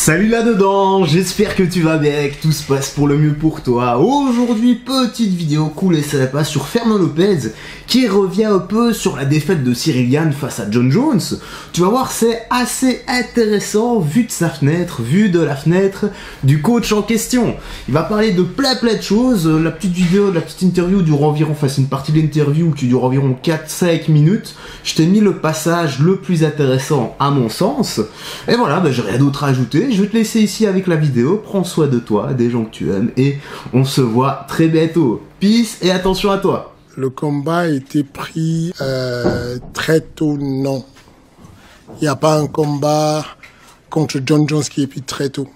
Salut là-dedans, j'espère que tu vas bien, que tout se passe pour le mieux pour toi. Aujourd'hui, petite vidéo cool et ça passe sur Fernand Lopez qui revient un peu sur la défaite de Ciryl Gane face à Jon Jones. Tu vas voir, c'est assez intéressant vu de sa fenêtre, vu de la fenêtre du coach en question. Il va parler de plein de choses. La petite vidéo, la petite interview dure environ, enfin c'est une partie de l'interview qui dure environ 4-5 minutes. Je t'ai mis le passage le plus intéressant à mon sens. Et voilà, j'ai rien d'autre à ajouter. Je vais te laisser ici avec la vidéo, prends soin de toi, des gens que tu aimes, et on se voit très bientôt. Peace et attention à toi. Le combat a été pris très tôt, non. Il n'y a pas un combat contre Jon Jones qui est pris très tôt.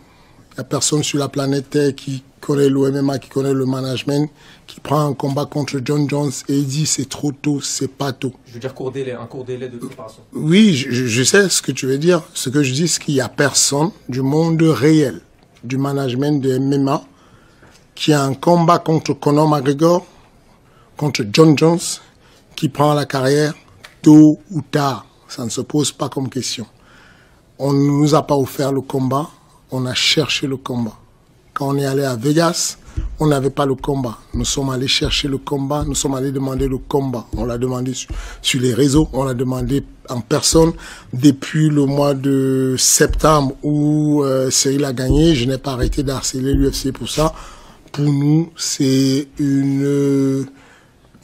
Il n'y a personne sur la planète Terre qui connaît l'OMMA, qui connaît le management, qui prend un combat contre Jon Jones et dit c'est trop tôt, c'est pas tôt. Je veux dire un court délai de préparation. Oui, je sais ce que tu veux dire. Ce que je dis, c'est qu'il n'y a personne du monde réel, du management de MMA, qui a un combat contre Conor McGregor, contre Jon Jones, qui prend la carrière tôt ou tard. Ça ne se pose pas comme question. On ne nous a pas offert le combat, on a cherché le combat. Quand on est allé à Vegas, on n'avait pas le combat. Nous sommes allés chercher le combat, nous sommes allés demander le combat. On l'a demandé sur les réseaux, on l'a demandé en personne. Depuis le mois de septembre où Ciryl a gagné, je n'ai pas arrêté d'harceler l'UFC pour ça. Pour nous, c'est une...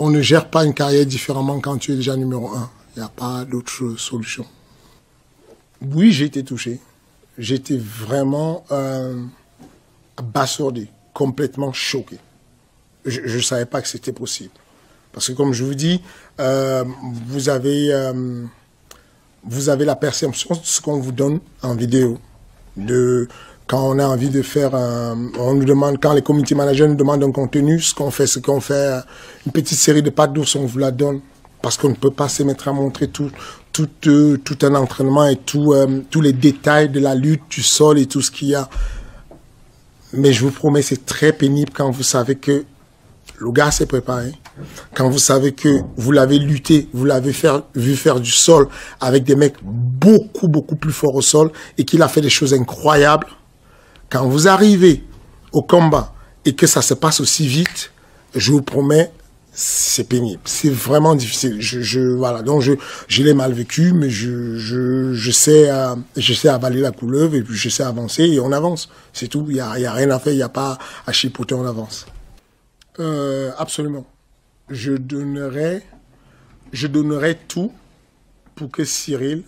On ne gère pas une carrière différemment quand tu es déjà numéro 1. Il n'y a pas d'autre solution. Oui, j'ai été touché. J'étais vraiment abasourdi, complètement choqué. Je ne savais pas que c'était possible. Parce que comme je vous dis, vous avez la perception de ce qu'on vous donne en vidéo. Quand on a envie de faire on nous demande, quand les community managers nous demandent un contenu, ce qu'on fait, une petite série de pattes d'ours, on vous la donne. Parce qu'on ne peut pas se mettre à montrer tout un entraînement et tous les détails de la lutte, du sol et tout ce qu'il y a. Mais je vous promets, c'est très pénible quand vous savez que le gars s'est préparé. Quand vous savez que vous l'avez lutté, vous l'avez vu faire du sol avec des mecs beaucoup plus forts au sol et qu'il a fait des choses incroyables. Quand vous arrivez au combat et que ça se passe aussi vite, je vous promets, c'est pénible. C'est vraiment difficile. Voilà. Donc, je l'ai mal vécu, mais je sais avaler la couleuvre et puis je sais avancer et on avance. C'est tout. Il y a rien à faire. Il n'y a pas à chipoter, on avance. Absolument. Je donnerais tout pour que Ciryl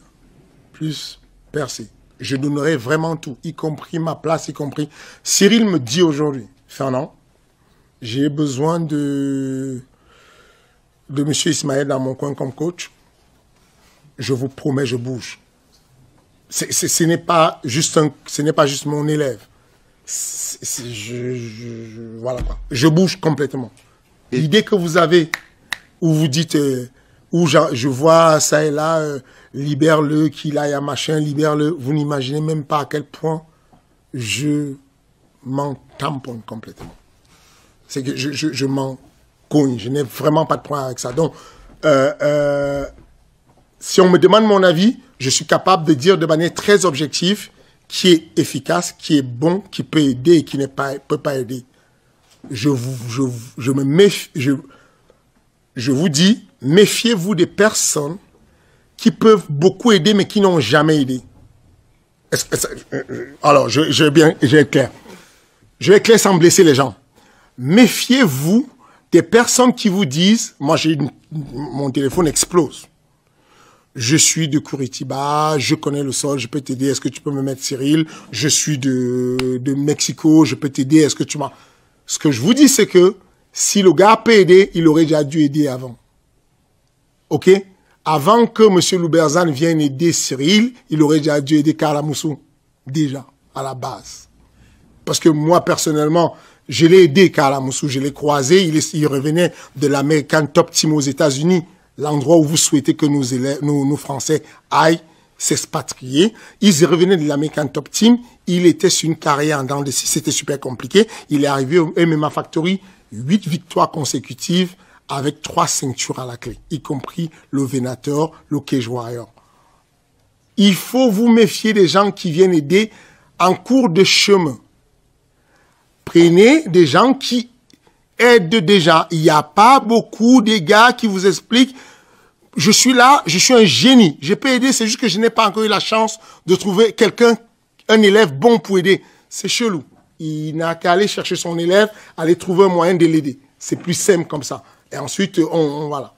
puisse percer. Je donnerais vraiment tout, y compris ma place, y compris... Ciryl me dit aujourd'hui, Fernand, j'ai besoin de M. Ismaël dans mon coin comme coach. Je vous promets, je bouge. Ce n'est pas juste mon élève. Voilà quoi. Je bouge complètement. L'idée que vous avez, où vous dites, où je vois ça et là, libère-le, qu'il aille à machin, libère-le. Vous n'imaginez même pas à quel point je m'en tamponne complètement. C'est que je m'en cogne. Je n'ai vraiment pas de problème avec ça. Donc, si on me demande mon avis, je suis capable de dire de manière très objective qui est efficace, qui est bon, qui peut aider et qui ne peut pas aider. Je vous dis, méfiez-vous des personnes qui peuvent beaucoup aider mais qui n'ont jamais aidé. Alors, je vais être clair. Je vais être clair sans blesser les gens. Méfiez-vous des personnes qui vous disent, moi mon téléphone explose. Je suis de Curitiba, je connais le sol, je peux t'aider, est-ce que tu peux me mettre Ciryl? Je suis de Mexico, je peux t'aider, est-ce que tu m'as... Ce que je vous dis, c'est que si le gars peut aider, il aurait déjà dû aider avant. OK? Avant que M. Louberzane vienne aider Ciryl, il aurait déjà dû aider Carla Moussou. Déjà, à la base. Parce que moi, personnellement, je l'ai aidé, Carla Moussou, je l'ai croisé, il revenait de l'American Top Team aux États-Unis, l'endroit où vous souhaitez que nos Français aillent s'expatrier. Ils revenaient de l'American Top Team, il était sur une carrière en dents de scie, c'était super compliqué. Il est arrivé au MMA Factory, 8 victoires consécutives avec 3 ceintures à la clé, y compris le Venator, le Cage Warrior. Il faut vous méfier des gens qui viennent aider en cours de chemin. Prenez des gens qui aident déjà. Il n'y a pas beaucoup de gars qui vous expliquent je suis là, je suis un génie. Je peux aider, c'est juste que je n'ai pas encore eu la chance de trouver quelqu'un, un élève bon pour aider. C'est chelou. Il n'a qu'à aller chercher son élève, aller trouver un moyen de l'aider. C'est plus simple comme ça. Et ensuite, voilà.